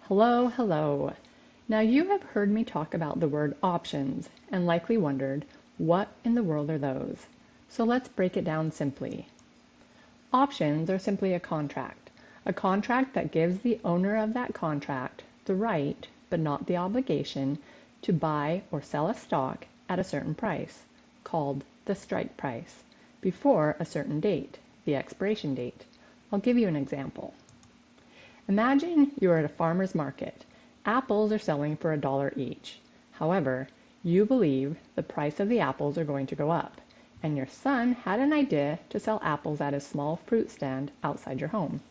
Hello, hello. Now you have heard me talk about the word options and likely wondered, what in the world are those? So let's break it down simply. Options are simply a contract that gives the owner of that contract the right, but not the obligation, to buy or sell a stock at a certain price, called the strike price, before a certain date, the expiration date. I'll give you an example. Imagine you're at a farmer's market. Apples are selling for $1 each. However, you believe the price of the apples are going to go up, and your son had an idea to sell apples at a small fruit stand outside your home.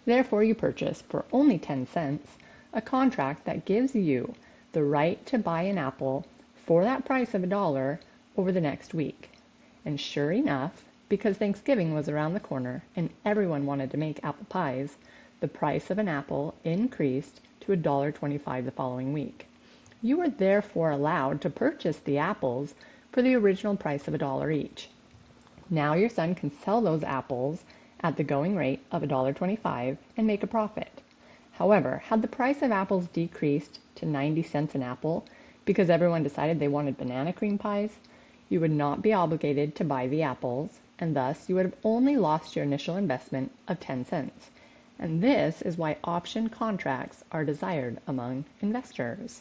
Therefore, you purchase for only 10 cents a contract that gives you the right to buy an apple for that price of $1 over the next week. And sure enough, because Thanksgiving was around the corner and everyone wanted to make apple pies, the price of an apple increased to $1.25 the following week. You were therefore allowed to purchase the apples for the original price of $1 each. Now your son can sell those apples at the going rate of $1.25 and make a profit. However, had the price of apples decreased to 90 cents an apple because everyone decided they wanted banana cream pies, you would not be obligated to buy the apples, and thus you would have only lost your initial investment of 10 cents. And this is why option contracts are desired among investors.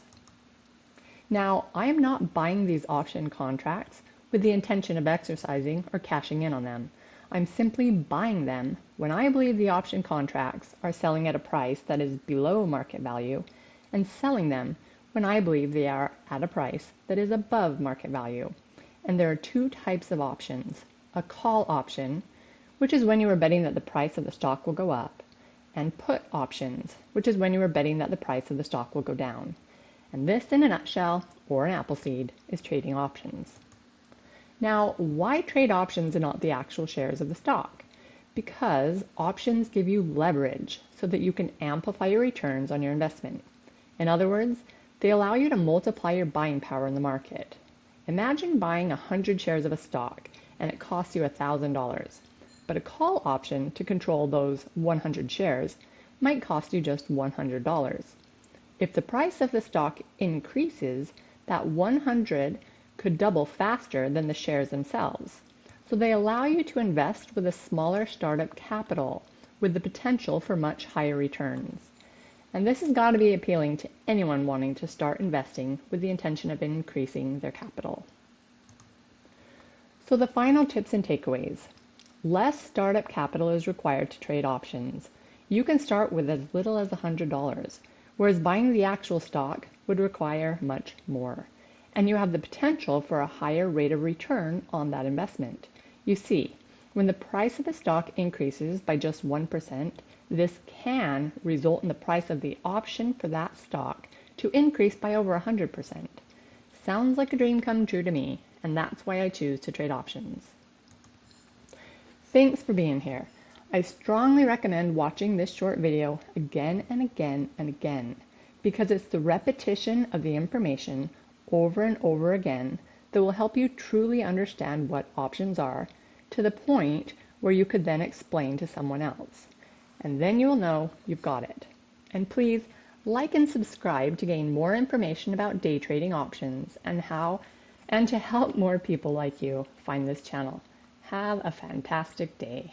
Now, I am not buying these option contracts with the intention of exercising or cashing in on them. I'm simply buying them when I believe the option contracts are selling at a price that is below market value, and selling them when I believe they are at a price that is above market value. And there are two types of options: a call option, which is when you are betting that the price of the stock will go up, and put options, which is when you are betting that the price of the stock will go down. And this, in a nutshell, or an apple seed, is trading options. Now, why trade options and not the actual shares of the stock? Because options give you leverage so that you can amplify your returns on your investment. In other words, they allow you to multiply your buying power in the market. Imagine buying 100 shares of a stock and it costs you $1,000. But a call option to control those 100 shares might cost you just $100. If the price of the stock increases, that 100 could double faster than the shares themselves. So they allow you to invest with a smaller startup capital with the potential for much higher returns. And this has got to be appealing to anyone wanting to start investing with the intention of increasing their capital. So the final tips and takeaways. Less startup capital is required to trade options. You can start with as little as $100, whereas buying the actual stock would require much more. And you have the potential for a higher rate of return on that investment. You see, when the price of the stock increases by just 1%, this can result in the price of the option for that stock to increase by over 100%. Sounds like a dream come true to me, and that's why I choose to trade options. Thanks for being here. I strongly recommend watching this short video again and again and again, because it's the repetition of the information over and over again that will help you truly understand what options are, to the point where you could then explain to someone else. And then you'll know you've got it. And please like and subscribe to gain more information about day trading options and to help more people like you find this channel. Have a fantastic day.